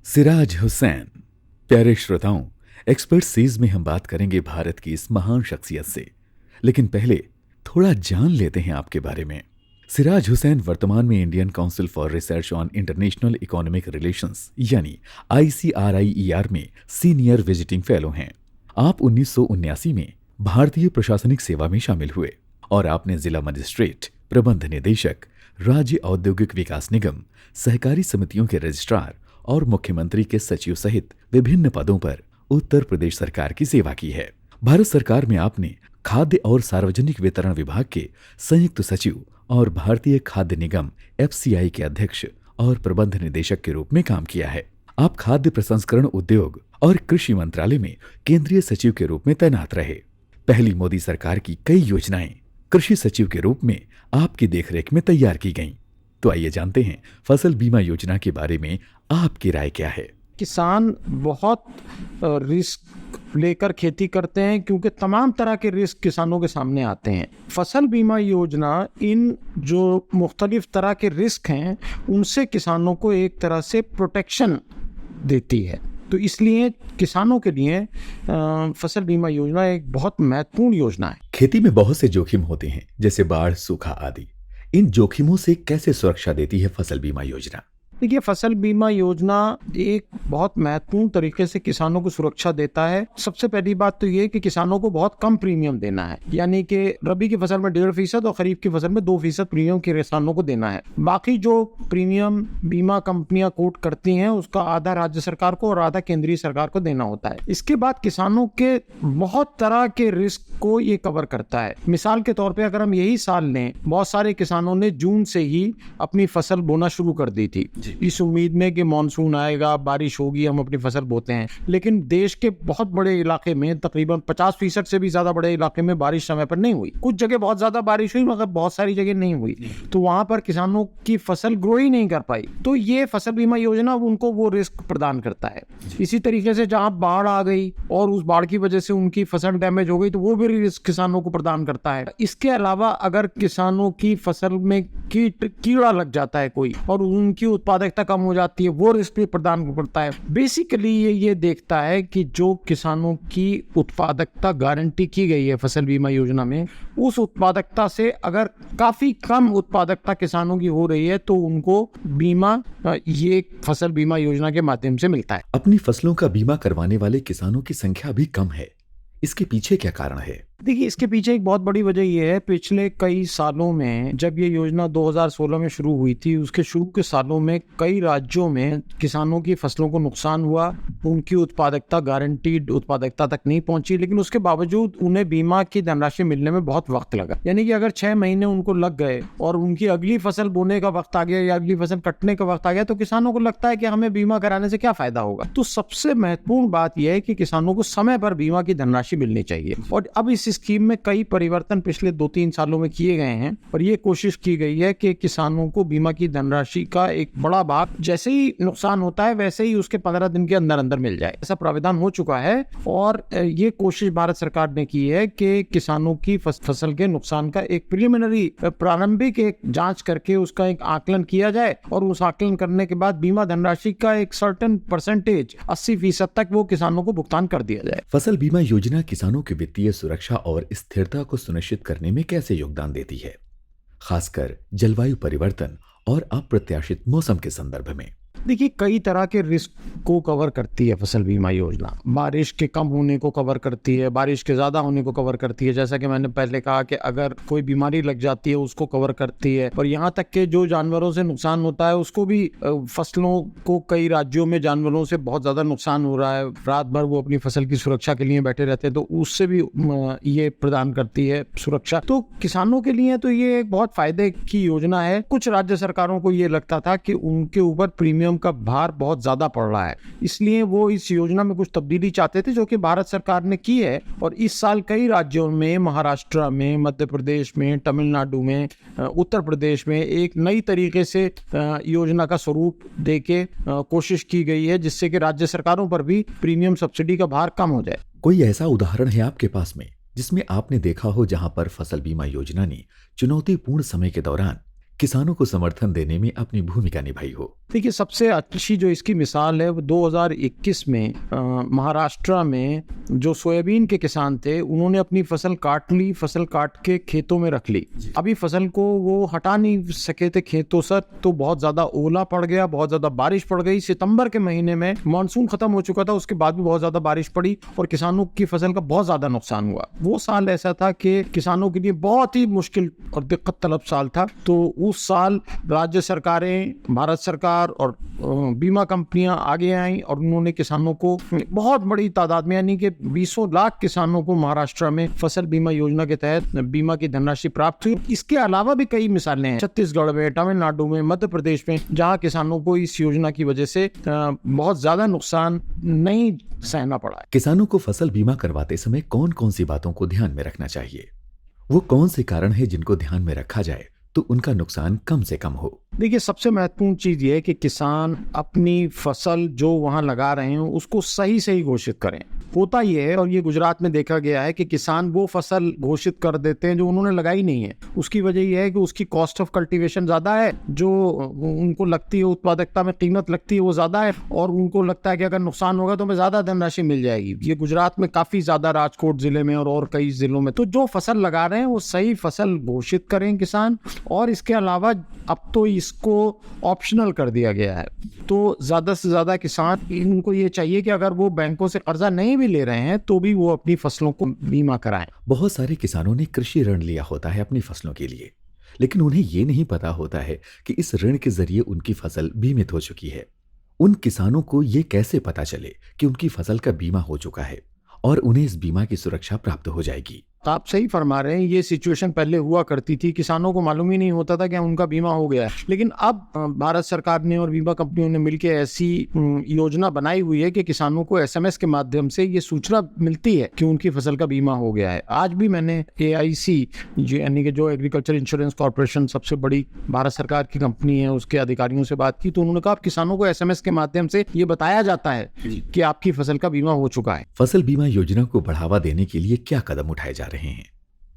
सिराज हुसैन। प्यारे श्रोताओं, expert seize में हम बात करेंगे भारत की इस महान शख्सियत से। लेकिन पहले थोड़ा जान लेते हैं आपके बारे में। सिराज हुसैन वर्तमान में Indian council for research on international economic relations यानी ICRIER में सीनियर विजिटिंग फेलो हैं। आप 1979 में भारतीय प्रशासनिक सेवा में शामिल हुए और आपने जिला मजिस्ट्रेट, प्रबंध निदेशक, राज्य औद्योगिक विकास निगम, सहकारी समितियों के रजिस्ट्रार और मुख्यमंत्री के सचिव सहित विभिन्न पदों पर उत्तर प्रदेश सरकार की सेवा की है। भारत सरकार में आपने खाद्य और सार्वजनिक वितरण विभाग के संयुक्त सचिव और भारतीय खाद्य निगम FCI के अध्यक्ष और प्रबंध निदेशक के रूप में काम किया है। आप खाद्य प्रसंस्करण उद्योग और कृषि मंत्रालय में केंद्रीय सचिव के रूप में तैनात रहे। पहली मोदी सरकार की कई योजनाएं कृषि सचिव के रूप में आपकी देखरेख में तैयार की गईं। तो आइए जानते हैं फसल बीमा योजना के बारे में आपकी राय क्या है। किसान बहुत रिस्क लेकर खेती करते हैं क्योंकि तमाम तरह के रिस्क किसानों के सामने आते हैं। फसल बीमा योजना इन जो मुख्तलिफ तरह के रिस्क हैं उनसे किसानों को एक तरह से प्रोटेक्शन देती है। तो इसलिए किसानों के लिए फसल बीमा योजना एक बहुत महत्वपूर्ण योजना है। खेती में बहुत से जोखिम होते हैं जैसे बाढ़, सूखा आदि। इन जोखिमों से कैसे सुरक्षा देती है फसल बीमा योजना? देखिए, फसल बीमा योजना एक बहुत महत्वपूर्ण तरीके से किसानों को सुरक्षा देता है। सबसे पहली बात तो ये कि किसानों को बहुत कम प्रीमियम देना है, यानी कि रबी की फसल में 1.5% और खरीफ की फसल में 2% प्रीमियम किसानों को देना है। बाकी जो प्रीमियम बीमा कंपनियां कोट करती हैं उसका आधा राज्य सरकार को और आधा केंद्रीय सरकार को देना होता है। इसके बाद किसानों के बहुत तरह के रिस्क को ये कवर करता है। मिसाल के तौर पर अगर हम यही साल लें, बहुत सारे किसानों ने जून से ही अपनी फसल बोना शुरू कर दी थी इस उम्मीद में कि मॉनसून आएगा, बारिश होगी, हम अपनी फसल बोते हैं। लेकिन देश के बहुत बड़े इलाके में, तकरीबन 50% से भी ज्यादा बड़े इलाके में बारिश समय पर नहीं हुई। कुछ जगह बहुत ज्यादा बारिश हुई मगर बहुत सारी जगह नहीं हुई, तो वहां पर किसानों की फसल ग्रो ही नहीं कर पाई। तो ये फसल बीमा योजना उनको वो रिस्क प्रदान करता है। इसी तरीके से जहां बाढ़ आ गई और उस बाढ़ की वजह से उनकी फसल डैमेज हो गई तो वो भी रिस्क किसानों को प्रदान करता है। इसके अलावा अगर किसानों की फसल में कीड़ा लग जाता है कोई और उनकी उत्पादकता कम हो जाती है, वो रिस्क भी प्रदान करता है। बेसिकली ये देखता है कि जो किसानों की उत्पादकता गारंटी की गई है फसल बीमा योजना में, उस उत्पादकता से अगर काफी कम उत्पादकता किसानों की हो रही है तो उनको बीमा ये फसल बीमा योजना के माध्यम से मिलता है। अपनी फसलों का बीमा करवाने वाले किसानों की संख्या भी कम है। इसके पीछे क्या कारण है? देखिए, इसके पीछे एक बहुत बड़ी वजह यह है, पिछले कई सालों में जब ये योजना 2016 में शुरू हुई थी, उसके शुरू के सालों में कई राज्यों में किसानों की फसलों को नुकसान हुआ। उनकी उत्पादकता गारंटीड उत्पादकता तक नहीं पहुंची, लेकिन उसके बावजूद उन्हें बीमा की धनराशि मिलने में बहुत वक्त लगा। यानी कि अगर 6 महीने उनको लग गए और उनकी अगली फसल बोने का वक्त आ गया या अगली फसल कटने का वक्त आ गया तो किसानों को लगता है कि हमें बीमा कराने से क्या फायदा होगा। तो सबसे महत्वपूर्ण बात यह है कि किसानों को समय पर बीमा की धनराशि मिलनी चाहिए। और अब इस स्कीम में कई परिवर्तन पिछले 2-3 सालों में किए गए हैं और ये कोशिश की गई है कि किसानों को बीमा की धनराशि का एक बड़ा भाग जैसे ही नुकसान होता है वैसे ही उसके 15 दिन के अंदर अंदर मिल जाए। ऐसा प्रावधान हो चुका है और ये कोशिश भारत सरकार ने की है कि किसानों की फसल के नुकसान का एक प्रिलिमिनरी प्रारंभिक एक जांच करके उसका एक आकलन किया जाए और उस आकलन करने के बाद बीमा धनराशि का एक सर्टेन परसेंटेज 80% तक वो किसानों को भुगतान कर दिया जाए। फसल बीमा योजना किसानों की वित्तीय सुरक्षा और स्थिरता को सुनिश्चित करने में कैसे योगदान देती है, खासकर जलवायु परिवर्तन और अप्रत्याशित मौसम के संदर्भ में? देखिए, कई तरह के रिस्क को कवर करती है फसल बीमा योजना। बारिश के कम होने को कवर करती है, बारिश के ज़्यादा होने को कवर करती है, जैसा कि मैंने पहले कहा कि अगर कोई बीमारी लग जाती है उसको कवर करती है, और यहाँ तक कि जो जानवरों से नुकसान होता है उसको भी, फसलों को कई राज्यों में जानवरों से बहुत ज़्यादा नुकसान हो रहा है, रात भर वो अपनी फसल की सुरक्षा के लिए बैठे रहते हैं, तो उससे भी ये प्रदान करती है सुरक्षा। तो किसानों के लिए तो ये एक बहुत फायदे की योजना है। कुछ राज्य सरकारों को ये लगता था कि उनके ऊपर प्रीमियम का भार बहुत ज्यादा पड़ रहा है, इसलिए वो इस योजना में कुछ तब्दीली चाहते थे, जो कि भारत सरकार ने की है। और इस साल कई राज्यों में, महाराष्ट्र में, मध्य प्रदेश में, तमिलनाडु में, उत्तर प्रदेश में एक नई तरीके से योजना का स्वरूप देके कोशिश की गई है जिससे कि राज्य सरकारों पर भी प्रीमियम सब्सिडी का भार कम हो जाए। कोई ऐसा उदाहरण है आपके पास में जिसमें आपने देखा हो जहां पर फसल बीमा योजना ने चुनौतीपूर्ण समय के दौरान किसानों को समर्थन देने में अपनी भूमिका निभाई हो? देखिए, सबसे अच्छी जो इसकी मिसाल है वो 2021 में महाराष्ट्र में जो सोयाबीन के किसान थे, उन्होंने अपनी फसल काट ली, फसल काट के खेतों में रख ली। अभी फसल को वो हटा नहीं सके थे खेतों से, तो बहुत ज़्यादा ओला पड़ गया, बहुत ज़्यादा बारिश पड़ गई। सितंबर के महीने में मानसून खत्म हो चुका था, उसके बाद भी बहुत ज़्यादा बारिश पड़ी और किसानों की फसल का बहुत ज़्यादा नुकसान हुआ। वो साल ऐसा था कि किसानों के लिए बहुत ही मुश्किल और दिक्कत तलब साल था। तो उस साल राज्य सरकारें, भारत सरकार और बीमा कंपनियां आगे आई और उन्होंने किसानों को बहुत बड़ी तादाद में, यानी कि 20 लाख किसानों को महाराष्ट्र में फसल बीमा योजना के तहत बीमा की धनराशि प्राप्त हुई। इसके अलावा भी कई मिसालें हैं छत्तीसगढ़ में, तमिलनाडु में, मध्य प्रदेश में, जहां किसानों को इस योजना की वजह से बहुत ज्यादा नुकसान नहीं सहना पड़ा। किसानों को फसल बीमा करवाते समय कौन कौन सी बातों को ध्यान में रखना चाहिए? वो कौन से कारण है जिनको ध्यान में रखा जाए तो उनका नुकसान कम से कम हो? देखिए, सबसे महत्वपूर्ण चीज ये है कि किसान अपनी फसल जो वहां लगा रहे हैं उसको सही सही घोषित करें। होता ये है, और ये गुजरात में देखा गया है, कि किसान वो फसल घोषित कर देते हैं जो उन्होंने लगाई नहीं है। उसकी वजह यह है कि उसकी कॉस्ट ऑफ कल्टीवेशन ज्यादा है, जो उनको लगती है उत्पादकता में कीमत लगती है वो ज्यादा है, और उनको लगता है कि अगर नुकसान होगा तो हमें ज्यादा धनराशि मिल जाएगी। ये गुजरात में काफी ज्यादा, राजकोट जिले में और कई जिलों में। तो जो फसल लगा रहे हैं वो सही फसल घोषित करें किसान। और इसके अलावा अब तो इसको ऑप्शनल कर दिया गया है, तो ज्यादा से ज्यादा किसान, इनको ये चाहिए कि अगर वो बैंकों से कर्जा नहीं भी ले रहे हैं तो भी वो अपनी फसलों को बीमा कराएं। बहुत सारे किसानों ने कृषि ऋण लिया होता है अपनी फसलों के लिए, लेकिन उन्हें ये नहीं पता होता है कि इस ऋण के जरिए उनकी फसल बीमित हो चुकी है। उन किसानों को ये कैसे पता चले कि उनकी फसल का बीमा हो चुका है और उन्हें इस बीमा की सुरक्षा प्राप्त हो जाएगी? आप सही फरमा रहे हैं, ये सिचुएशन पहले हुआ करती थी, किसानों को मालूम ही नहीं होता था कि उनका बीमा हो गया है। लेकिन अब भारत सरकार ने और बीमा कंपनियों ने मिलकर ऐसी योजना बनाई हुई है कि किसानों को SMS के माध्यम से ये सूचना मिलती है कि उनकी फसल का बीमा हो गया है। आज भी मैंने AIC, यानी कि जो एग्रीकल्चर इंश्योरेंस कॉर्पोरेशन सबसे बड़ी भारत सरकार की कंपनी है, उसके अधिकारियों से बात की, तो उन्होंने कहा किसानों को SMS के माध्यम से ये बताया जाता है कि आपकी फसल का बीमा हो चुका है। फसल बीमा योजना को बढ़ावा देने के लिए क्या कदम उठाए जा रहे हैं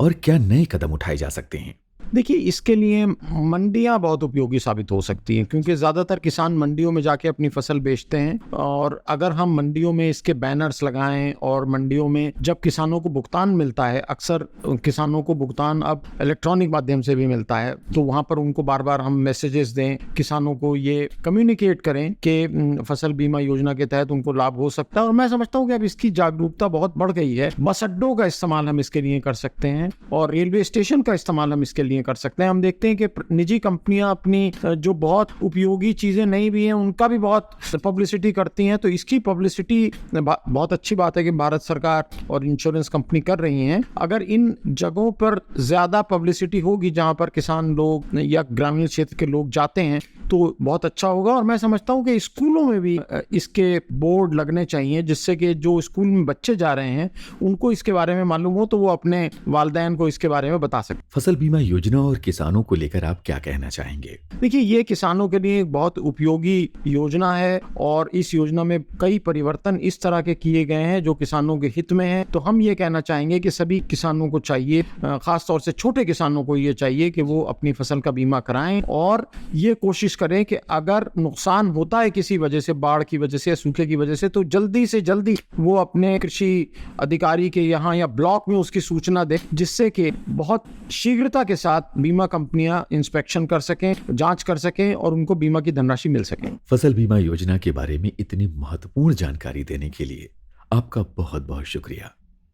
और क्या नए कदम उठाए जा सकते हैं? देखिए, इसके लिए मंडियां बहुत उपयोगी साबित हो सकती हैं, क्योंकि ज़्यादातर किसान मंडियों में जाके अपनी फसल बेचते हैं। और अगर हम मंडियों में इसके बैनर्स लगाएं और मंडियों में जब किसानों को भुगतान मिलता है, अक्सर किसानों को भुगतान अब इलेक्ट्रॉनिक माध्यम से भी मिलता है, तो वहाँ पर उनको बार बार हम मैसेजेस दें, किसानों को ये कम्युनिकेट करें कि फसल बीमा योजना के तहत उनको लाभ हो सकता है। और मैं समझता हूँ कि अब इसकी जागरूकता बहुत बढ़ गई है। बस अड्डों का इस्तेमाल हम इसके लिए कर सकते हैं और रेलवे स्टेशन का इस्तेमाल हम इसके लिए कर सकते हैं। हम देखते हैं कि निजी कंपनियां अपनी जो बहुत उपयोगी चीजें नहीं भी हैं उनका भी बहुत पब्लिसिटी करती हैं। तो इसकी पब्लिसिटी बहुत अच्छी बात है कि भारत सरकार और इंश्योरेंस कंपनी कर रही हैं। अगर इन जगहों पर ज्यादा पब्लिसिटी होगी जहां पर किसान लोग या ग्रामीण क्षेत्र के लोग जाते हैं तो बहुत अच्छा होगा। और मैं समझता हूं कि स्कूलों में भी इसके बोर्ड लगने चाहिए, जिससे कि जो स्कूल में बच्चे जा रहे हैं उनको इसके बारे में मालूम हो, तो वो अपने वालिदैन को इसके बारे में बता सकें। फसल बीमा योजना और किसानों को लेकर आप क्या कहना चाहेंगे? देखिए, ये किसानों के लिए एक बहुत उपयोगी योजना है और इस योजना में कई परिवर्तन इस तरह के किए गए हैं जो किसानों के हित में है। तो हम ये कहना चाहेंगे कि सभी किसानों को चाहिए, खास तौर से छोटे किसानों को ये चाहिए कि वो अपनी फसल का बीमा कराएं और ये कोशिश करें कि अगर नुकसान होता है किसी वजह से, बाढ़ की वजह से, सूखे की वजह से, तो जल्दी से जल्दी वो अपने कृषि अधिकारी के यहाँ या ब्लॉक में उसकी सूचना दें, जिससे कि बहुत शीघ्रता के साथ बीमा कंपनियां इंस्पेक्शन कर सकें, जांच कर सकें और उनको बीमा की धनराशि मिल सके। फसल बीमा योजना के बारे में इतनी महत्वपूर्ण जानकारी देने के लिए आपका बहुत बहुत शुक्रिया।